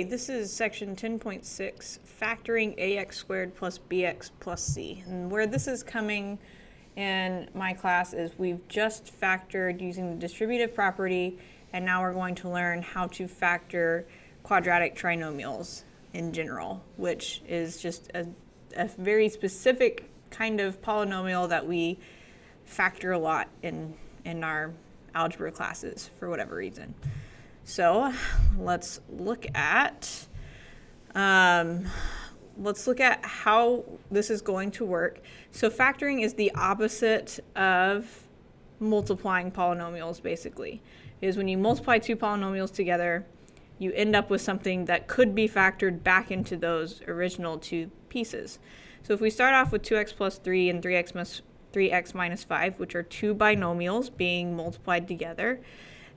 Okay, this is section 10.6, factoring ax squared plus bx plus c. And where this is coming in my class is we've just factored using the distributive property, and now we're going to learn how to factor quadratic trinomials in general, which is just a very specific kind of polynomial that we factor a lot in our algebra classes for whatever reason. So let's look at how this is going to work. So factoring is the opposite of multiplying polynomials, basically. Is when you multiply two polynomials together, you end up with something that could be factored back into those original two pieces. So if we start off with 2x plus 3 and 3x minus 5, which are two binomials being multiplied together,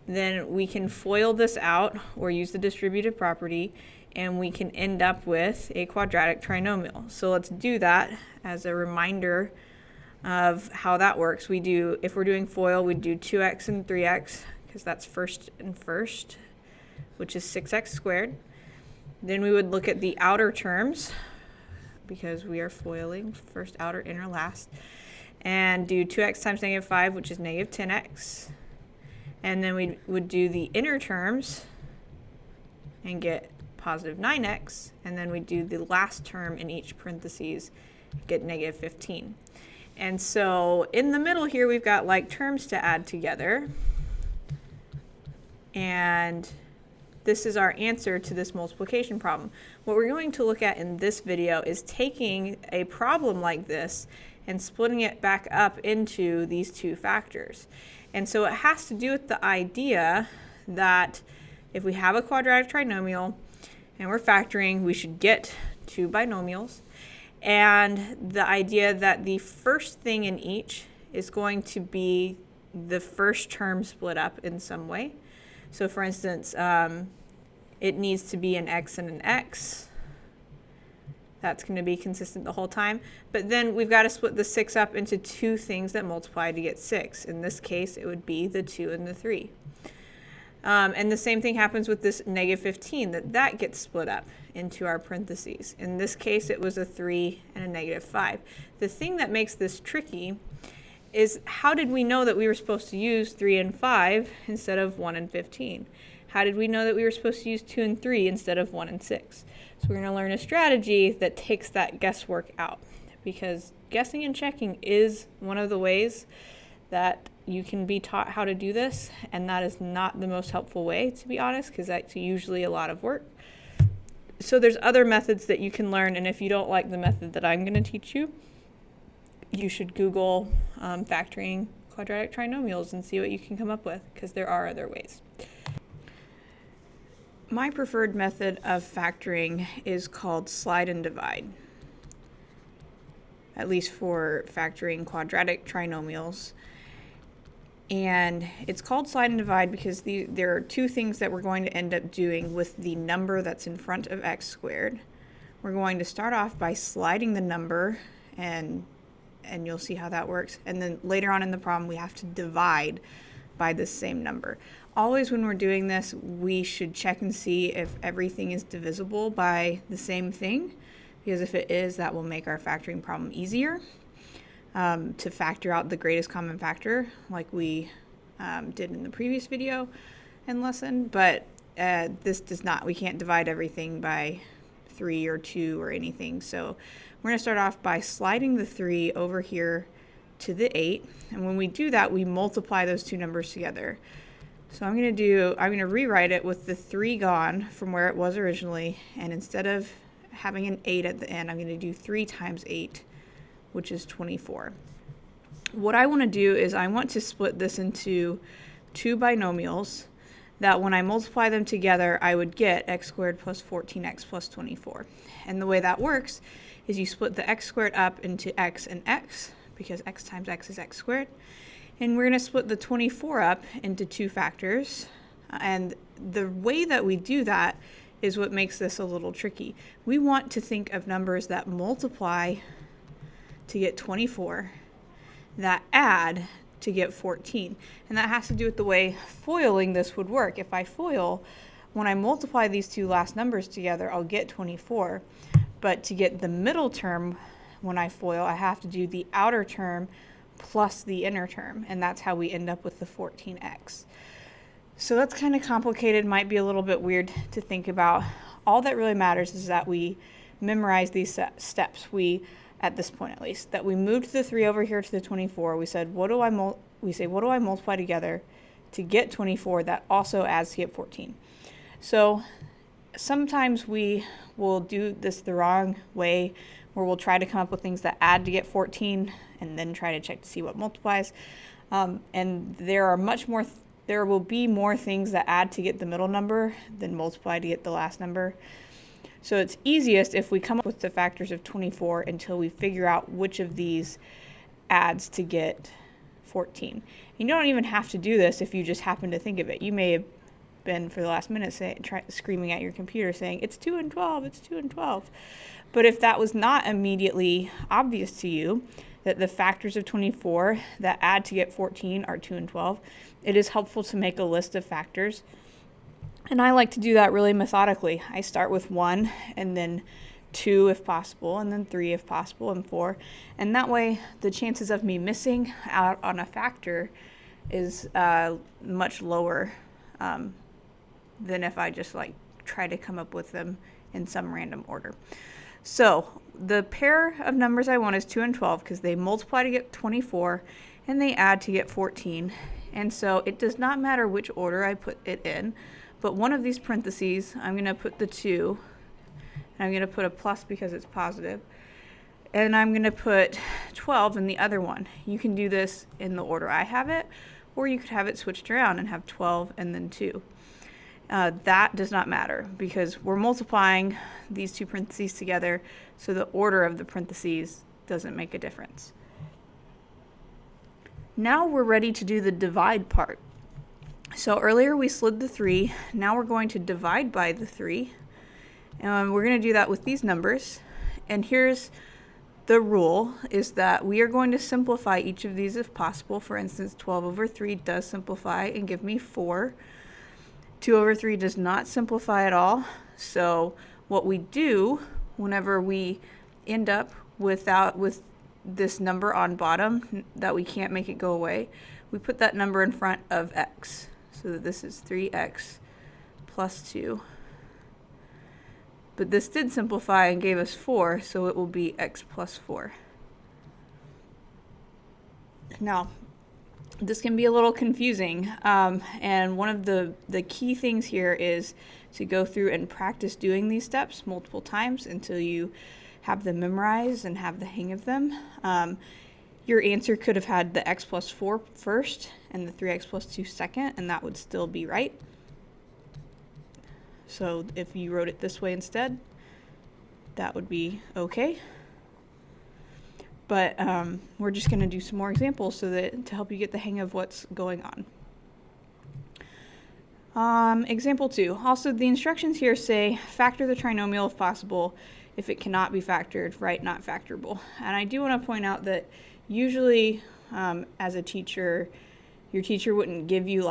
then we can FOIL this out or use the distributive property, and we can end up with a quadratic trinomial. So let's do that as a reminder of how that works. If we're doing FOIL, we'd do 2x and 3x, because that's first and first, which is 6x squared. Then we would look at the outer terms, because we are FOILing first, outer, inner, last, and do 2x times negative 5, which is negative 10x. And then we would do the inner terms and get positive 9x, and then we do the last term in each parentheses, get negative 15. And so in the middle here, we've got like terms to add together, and this is our answer to this multiplication problem. What we're going to look at in this video is taking a problem like this and splitting it back up into these two factors. And so it has to do with the idea that if we have a quadratic trinomial and we're factoring, we should get two binomials. And the idea that the first thing in each is going to be the first term split up in some way. So for instance, it needs to be an x and an x. That's going to be consistent the whole time. But then we've got to split the 6 up into two things that multiply to get 6. In this case, it would be the 2 and the 3. And the same thing happens with this negative 15, that gets split up into our parentheses. In this case, it was a 3 and a negative 5. The thing that makes this tricky is, how did we know that we were supposed to use 3 and 5 instead of 1 and 15? How did we know that we were supposed to use 2 and 3 instead of 1 and 6? So we're going to learn a strategy that takes that guesswork out, because guessing and checking is one of the ways that you can be taught how to do this, and that is not the most helpful way, to be honest, because that's usually a lot of work. So there's other methods that you can learn, and if you don't like the method that I'm going to teach you, you should Google factoring quadratic trinomials and see what you can come up with, because there are other ways. My preferred method of factoring is called slide and divide, at least for factoring quadratic trinomials. And it's called slide and divide because there are two things that we're going to end up doing with the number that's in front of x squared. We're going to start off by sliding the number, and you'll see how that works. And then later on in the problem, we have to divide by the same number. Always when we're doing this, we should check and see if everything is divisible by the same thing, because if it is, that will make our factoring problem easier to factor out the greatest common factor like we did in the previous video and lesson. But this does not. We can't divide everything by 3 or 2 or anything. So we're going to start off by sliding the 3 over here to the 8. And when we do that, we multiply those two numbers together. So I'm going to rewrite it with the 3 gone from where it was originally, and instead of having an 8 at the end, I'm going to do 3 times 8, which is 24. What I want to do is I want to split this into two binomials that when I multiply them together, I would get x squared plus 14x plus 24. And the way that works is you split the x squared up into x and x, because x times x is x squared. And we're going to split the 24 up into two factors. And the way that we do that is what makes this a little tricky. We want to think of numbers that multiply to get 24, that add to get 14. And that has to do with the way foiling this would work. If I foil, when I multiply these two last numbers together, I'll get 24. But to get the middle term, when I FOIL, I have to do the outer term plus the inner term, and that's how we end up with the 14x. So that's kind of complicated, might be a little bit weird to think about. All that really matters is that we memorize these steps. At this point at least, that we moved the 3 over here to the 24. We said, what do I multiply together to get 24 that also adds to get 14? So sometimes we will do this the wrong way, where we'll try to come up with things that add to get 14 and then try to check to see what multiplies. And there will be more things that add to get the middle number than multiply to get the last number. So it's easiest if we come up with the factors of 24 until we figure out which of these adds to get 14. You don't even have to do this if you just happen to think of it. You may have been for the last minute screaming at your computer saying, it's 2 and 12, it's 2 and 12. But if that was not immediately obvious to you, that the factors of 24 that add to get 14 are 2 and 12, it is helpful to make a list of factors. And I like to do that really methodically. I start with 1, and then 2 if possible, and then 3 if possible, and 4. And that way, the chances of me missing out on a factor is much lower than if I just try to come up with them in some random order. So the pair of numbers I want is 2 and 12 because they multiply to get 24 and they add to get 14. And so it does not matter which order I put it in. But one of these parentheses, I'm going to put the 2, and I'm going to put a plus because it's positive, and I'm going to put 12 in the other one. You can do this in the order I have it, or you could have it switched around and have 12 and then 2. That does not matter because we're multiplying these two parentheses together, so the order of the parentheses doesn't make a difference. Now we're ready to do the divide part. So earlier we slid the 3, now we're going to divide by the 3, and we're going to do that with these numbers. And here's the rule, is that we are going to simplify each of these if possible. For instance, 12 over 3 does simplify and give me 4. 2 over 3 does not simplify at all. So what we do whenever we end up with this number on bottom that we can't make it go away, we put that number in front of x. So that this is 3x plus 2. But this did simplify and gave us 4, so it will be x plus 4. Now, this can be a little confusing, and one of the key things here is to go through and practice doing these steps multiple times until you have them memorized and have the hang of them. Your answer could have had the x plus 4 first and the 3x plus 2 second, and that would still be right. So if you wrote it this way instead, that would be okay. But we're just going to do some more examples to help you get the hang of what's going on. Example 2. Also, the instructions here say factor the trinomial if possible. If it cannot be factored, write not factorable. And I do want to point out that usually as a teacher, your teacher wouldn't give you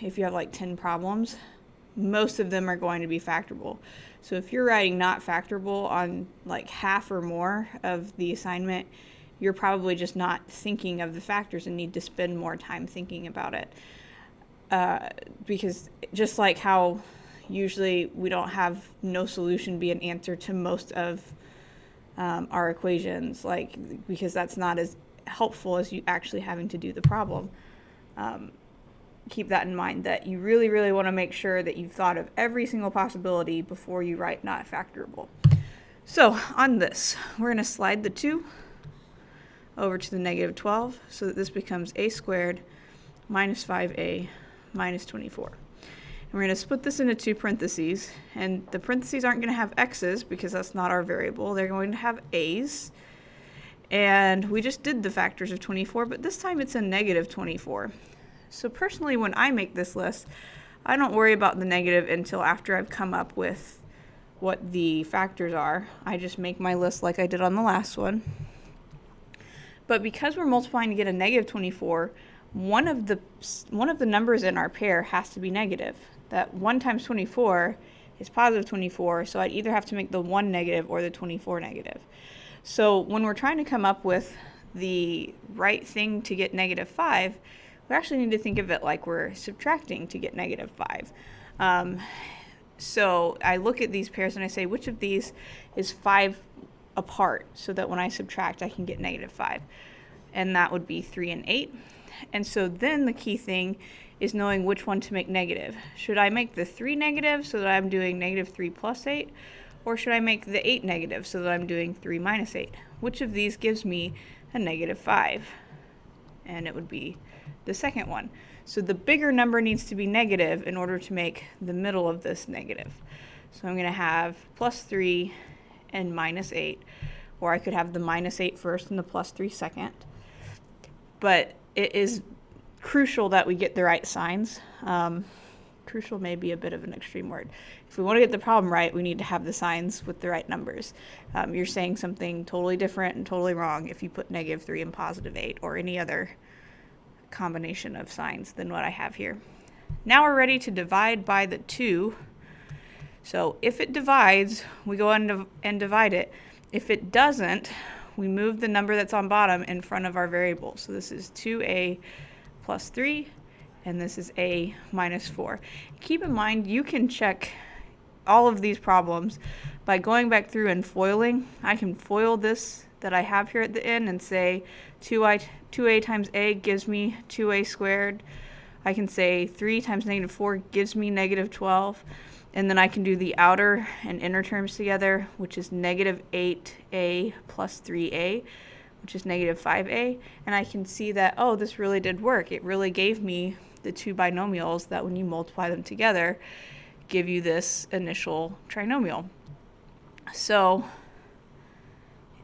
if you have 10 problems, most of them are going to be factorable. So if you're writing not factorable on half or more of the assignment, you're probably just not thinking of the factors and need to spend more time thinking about it. Because just like how usually we don't have no solution be an answer to most of our equations, because that's not as helpful as you actually having to do the problem. Keep that in mind, that you really, really want to make sure that you've thought of every single possibility before you write not factorable. So on this, we're going to slide the 2 over to the negative 12 so that this becomes a squared minus 5a minus 24. And we're going to split this into two parentheses, and the parentheses aren't going to have x's because that's not our variable. They're going to have a's. And we just did the factors of 24, but this time it's a negative 24. So personally, when I make this list, I don't worry about the negative until after I've come up with what the factors are. I just make my list like I did on the last one. But because we're multiplying to get a negative 24, one of the numbers in our pair has to be negative. That 1 times 24 is positive 24, so I'd either have to make the 1 negative or the 24 negative. So when we're trying to come up with the right thing to get negative 5, we actually need to think of it like we're subtracting to get negative 5. So I look at these pairs and I say, which of these is 5 apart, so that when I subtract I can get negative 5. And that would be 3 and 8. And so then the key thing is knowing which one to make negative. Should I make the 3 negative so that I'm doing negative 3 plus 8? Or should I make the 8 negative so that I'm doing 3 minus 8? Which of these gives me a negative 5? And it would be the second one. So the bigger number needs to be negative in order to make the middle of this negative. So I'm going to have plus 3 and minus 8. Or I could have the minus 8 first and the plus 3 second. But it is crucial that we get the right signs. Crucial may be a bit of an extreme word. If we want to get the problem right, we need to have the signs with the right numbers. You're saying something totally different and totally wrong if you put negative 3 and positive 8 or any other combination of signs than what I have here. Now we're ready to divide by the 2. So if it divides, we go and divide it. If it doesn't, we move the number that's on bottom in front of our variable. So this is 2a plus 3. And this is a minus 4. Keep in mind, you can check all of these problems by going back through and foiling. I can foil this that I have here at the end and say 2a times a gives me 2a squared. I can say 3 times negative 4 gives me negative 12. And then I can do the outer and inner terms together, which is negative 8a plus 3a, which is negative 5a. And I can see that, oh, this really did work. It really gave me the two binomials that when you multiply them together give you this initial trinomial. So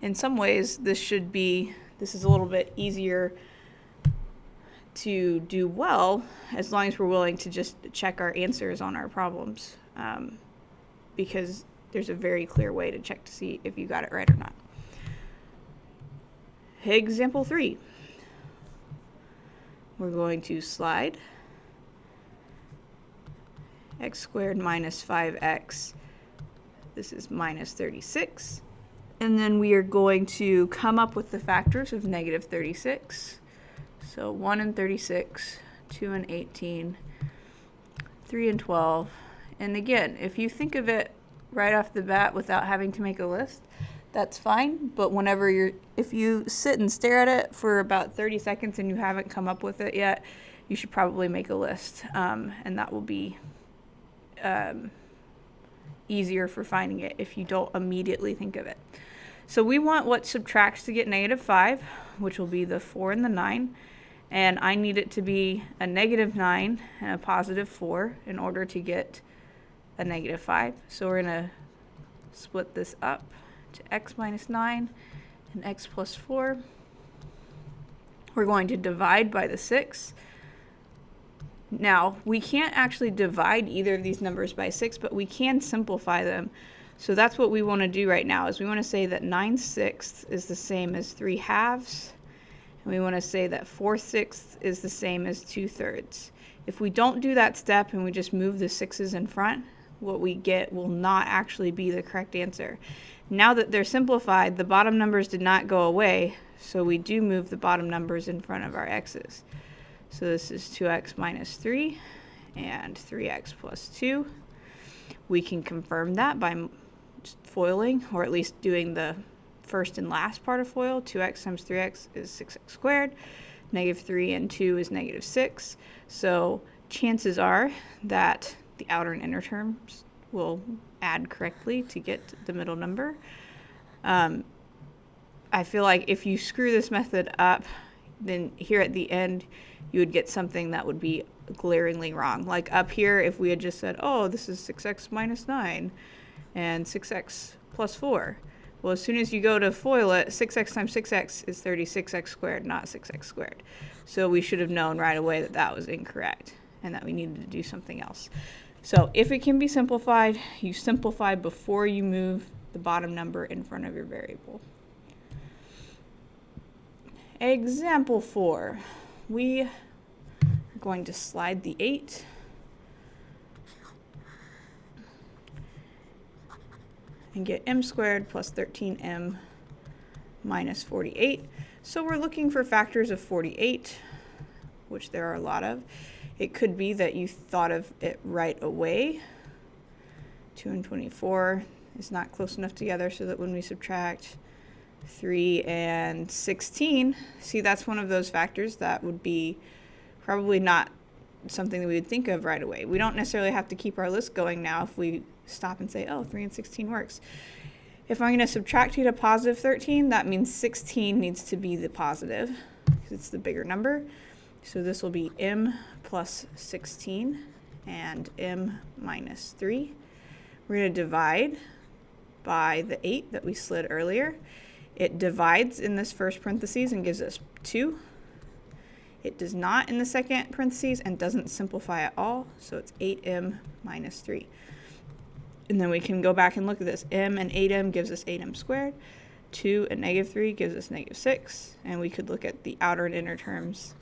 in some ways this is a little bit easier to do well as long as we're willing to just check our answers on our problems, because there's a very clear way to check to see if you got it right or not. Example 3. We're going to slide x squared minus 5x. This is minus 36. And then we are going to come up with the factors of negative 36. So 1 and 36, 2 and 18, 3 and 12. And again, if you think of it right off the bat without having to make a list, that's fine. But if you sit and stare at it for about 30 seconds and you haven't come up with it yet, you should probably make a list. And that will be easier for finding it if you don't immediately think of it. So we want what subtracts to get negative 5, which will be the 4 and the 9. And I need it to be a negative 9 and a positive 4 in order to get a negative 5. So we're going to split this up to x minus 9 and x plus 4. We're going to divide by the 6. Now, we can't actually divide either of these numbers by 6, but we can simplify them. So that's what we want to do right now, is we want to say that 9/6 is the same as 3/2. And we want to say that 4/6 is the same as 2/3. If we don't do that step and we just move the 6's in front, what we get will not actually be the correct answer. Now that they're simplified, the bottom numbers did not go away, so we do move the bottom numbers in front of our x's. So this is 2x minus 3 and 3x plus 2. We can confirm that by foiling, or at least doing the first and last part of FOIL. 2x times 3x is 6x squared. Negative 3 and 2 is negative 6. So chances are that the outer and inner terms will add correctly to get the middle number. I feel like if you screw this method up, then here at the end you would get something that would be glaringly wrong. Like up here, if we had just said, oh, this is 6x minus 9 and 6x plus 4. Well, as soon as you go to FOIL it, 6x times 6x is 36x squared, not 6x squared. So we should have known right away that that was incorrect and that we needed to do something else. So if it can be simplified, you simplify before you move the bottom number in front of your variable. Example 4. We We're going to slide the 8. And get m squared plus 13m minus 48. So we're looking for factors of 48, which there are a lot of. It could be that you thought of it right away. 2 and 24 is not close enough together so that when we subtract 3 and 16, see, that's one of those factors that would be probably not something that we would think of right away. We don't necessarily have to keep our list going now if we stop and say, oh, 3 and 16 works. If I'm going to subtract to get a positive 13, that means 16 needs to be the positive because it's the bigger number. So this will be m plus 16 and m minus 3. We're going to divide by the 8 that we slid earlier. It divides in this first parentheses and gives us 2. It does not in the second parentheses and doesn't simplify at all, so it's 8m minus 3. And then we can go back and look at this. M and 8m gives us 8m squared. 2 and negative 3 gives us negative 6. And we could look at the outer and inner terms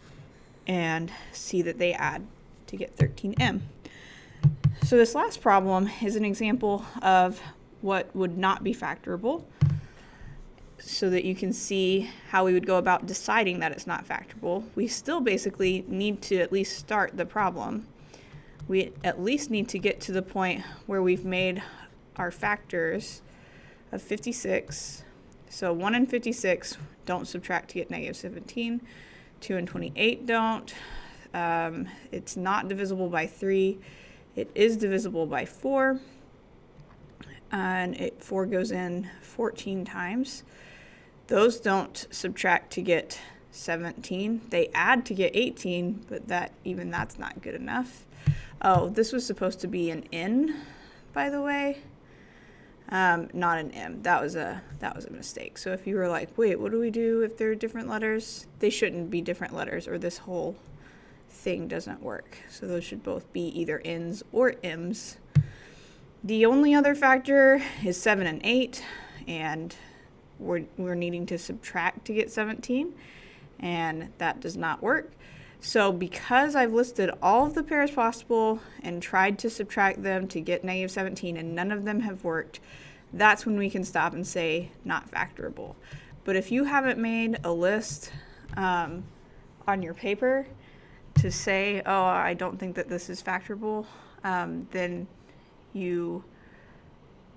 and see that they add to get 13m. So this last problem is an example of what would not be factorable, so that you can see how we would go about deciding that it's not factorable. We still basically need to at least start the problem. We at least need to get to the point where we've made our factors of 56. So 1 and 56 don't subtract to get negative 17. 2 and 28 don't. It's not divisible by 3. It is divisible by 4. And 4 goes in 14 times. Those don't subtract to get 17. They add to get 18, but that's not good enough. Oh, this was supposed to be an N, by the way, not an M. That was a mistake. So if you were like, wait, what do we do if they're different letters? They shouldn't be different letters, or this whole thing doesn't work. So those should both be either N's or M's. The only other factor is 7 and 8, and we're needing to subtract to get 17, and that does not work. So because I've listed all of the pairs possible and tried to subtract them to get negative 17 and none of them have worked, that's when we can stop and say not factorable. But if you haven't made a list on your paper to say, oh, I don't think that this is factorable, then you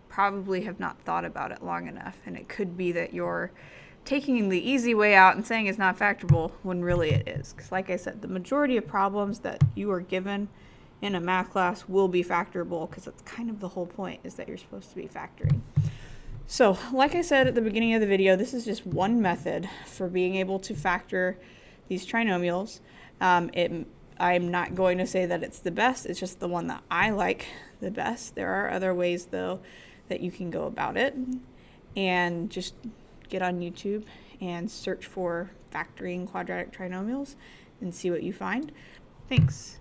probably have not thought about it long enough. And it could be that you're taking the easy way out and saying it's not factorable when really it is. Because like I said, the majority of problems that you are given in a math class will be factorable, because that's kind of the whole point, is that you're supposed to be factoring. So like I said at the beginning of the video, this is just one method for being able to factor these trinomials. I'm not going to say that it's the best, it's just the one that I like the best. There are other ways though that you can go about it, and just get on YouTube and search for factoring quadratic trinomials and see what you find. Thanks.